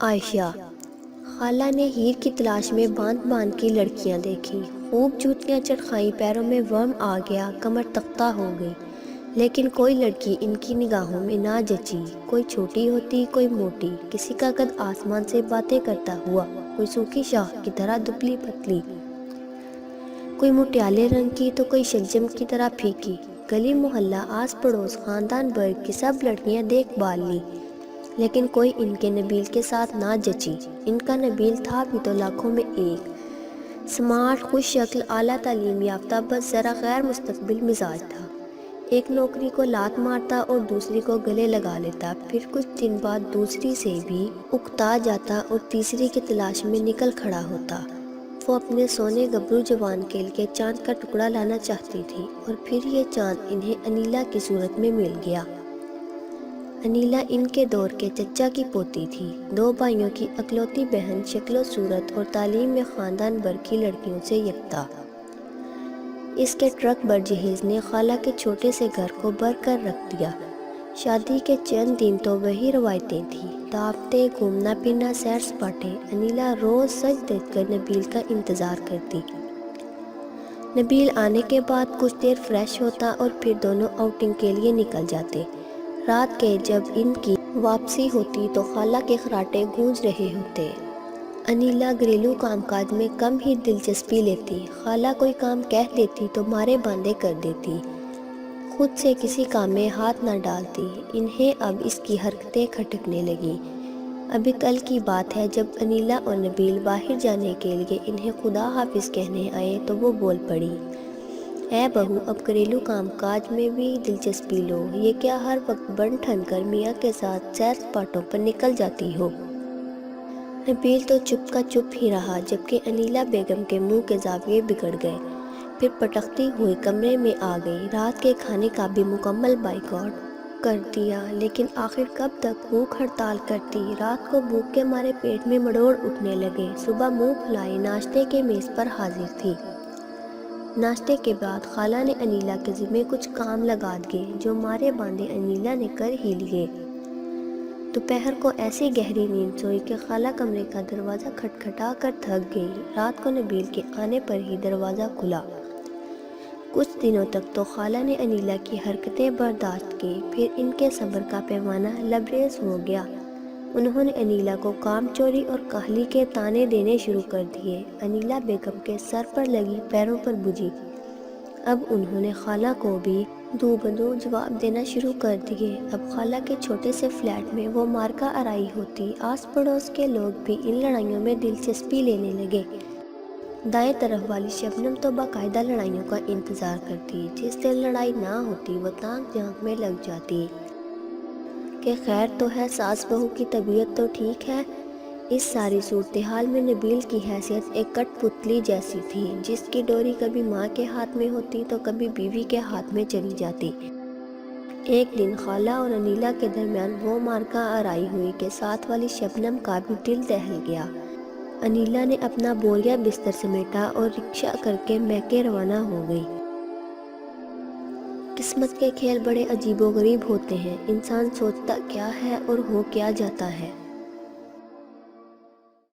عائشہ۔ خالہ نے ہیر کی تلاش میں باندھ باندھ کی لڑکیاں دیکھی، خوب جوتیاں چرخائیں، پیروں میں ورم آ گیا، کمر تختہ ہو گئی، لیکن کوئی لڑکی ان کی نگاہوں میں نہ جچی۔ کوئی چھوٹی ہوتی، کوئی موٹی، کسی کا قد آسمان سے باتیں کرتا ہوا، کوئی سوکھی شاخ کی طرح دبلی پتلی، کوئی مٹیالے رنگ کی تو کوئی شلجم کی طرح پھیکی۔ گلی محلہ، آس پڑوس، خاندان بھر کی سب لڑکیاں دیکھ بھال لی، لیکن کوئی ان کے نبیل کے ساتھ نہ جچی۔ ان کا نبیل تھا بھی تو لاکھوں میں ایک، سمارٹ، خوش شکل، اعلیٰ تعلیم یافتہ، بس ذرا غیر مستقبل مزاج تھا۔ ایک نوکری کو لات مارتا اور دوسری کو گلے لگا لیتا، پھر کچھ دن بعد دوسری سے بھی اکتا جاتا اور تیسری کی تلاش میں نکل کھڑا ہوتا۔ وہ اپنے سونے گبرو جوان کے لیے چاند کا ٹکڑا لانا چاہتی تھی، اور پھر یہ چاند انہیں انیلا کی صورت میں مل گیا۔ انیلا ان کے دور کے چچا کی پوتی تھی، دو بھائیوں کی اکلوتی بہن، شکل و صورت اور تعلیم میں خاندان بھر کی لڑکیوں سے یکتا۔ اس کے ٹرک برجہیز نے خالہ کے چھوٹے سے گھر کو بھر کر رکھ دیا۔ شادی کے چند دن تو وہی روایتیں تھیں، دعوتیں، گھومنا پھرنا، سیر سپاٹے۔ انیلا روز سج دھج کر نبیل کا انتظار کرتی۔ نبیل آنے کے بعد کچھ دیر فریش ہوتا اور پھر دونوں آؤٹنگ کے لیے نکل جاتے۔ رات کے جب ان کی واپسی ہوتی تو خالہ کے خراٹے گونج رہے ہوتے۔ انیلا گھریلو کام کاج میں کم ہی دلچسپی لیتی، خالہ کوئی کام کہہ دیتی تو مارے باندھے کر دیتی، خود سے کسی کام میں ہاتھ نہ ڈالتی۔ انہیں اب اس کی حرکتیں کھٹکنے لگیں۔ ابھی کل کی بات ہے جب انیلا اور نبیل باہر جانے کے لیے انہیں خدا حافظ کہنے آئے تو وہ بول پڑی، اے بہو، اب گھریلو کام کاج میں بھی دلچسپی لو، یہ کیا ہر وقت بن ٹھن کر میاں کے ساتھ سیر سپاٹوں پر نکل جاتی ہو؟ نبیل تو چپ کا چپ ہی رہا، جبکہ انیلا بیگم کے منہ کے زاویے بگڑ گئے۔ پھر پٹکتی ہوئی کمرے میں آ گئی، رات کے کھانے کا بھی مکمل بائیکاٹ کر دیا، لیکن آخر کب تک بھوک ہڑتال کرتی؟ رات کو بھوک کے مارے پیٹ میں مڑوڑ اٹھنے لگے۔ صبح منہ پھلائے ناشتے کے میز پر حاضر تھی۔ ناشتے کے بعد خالہ نے انیلا کے ذمے کچھ کام لگا دیے، جو مارے باندھے انیلا نے کر ہی لیے۔ دوپہر کو ایسی گہری نیند سوئی کہ خالہ کمرے کا دروازہ کھٹکھٹا کر تھک گئی۔ رات کو نبیل کے آنے پر ہی دروازہ کھلا۔ کچھ دنوں تک تو خالہ نے انیلا کی حرکتیں برداشت کی، پھر ان کے صبر کا پیمانہ لبریز ہو گیا۔ انہوں نے انیلا کو کام چوری اور کاہلی کے طعنے دینے شروع کر دیے۔ انیلا بیگم کے سر پر لگی، پیروں پر بجھی۔ اب انہوں نے خالہ کو بھی دو بدو جواب دینا شروع کر دیے۔ اب خالہ کے چھوٹے سے فلیٹ میں وہ مارکا آرائی ہوتی، آس پڑوس کے لوگ بھی ان لڑائیوں میں دلچسپی لینے لگے۔ دائیں طرف والی شبنم تو باقاعدہ لڑائیوں کا انتظار کرتی، جس دن لڑائی نہ ہوتی وہ تانک جھانک میں لگ جاتی کہ خیر تو ہے، ساس بہو کی طبیعت تو ٹھیک ہے۔ اس ساری صورتحال میں نبیل کی حیثیت ایک کٹ پتلی جیسی تھی، جس کی ڈوری کبھی ماں کے ہاتھ میں ہوتی تو کبھی بیوی کے ہاتھ میں چلی جاتی۔ ایک دن خالہ اور انیلا کے درمیان وہ مارکا آرائی ہوئی کہ ساتھ والی شبنم کا بھی دل دہل گیا۔ انیلا نے اپنا بوریا بستر سمیٹا اور رکشہ کر کے میکے روانہ ہو گئی۔ قسمت کے کھیل بڑے عجیب و غریب ہوتے ہیں، انسان سوچتا کیا ہے اور ہو کیا جاتا ہے۔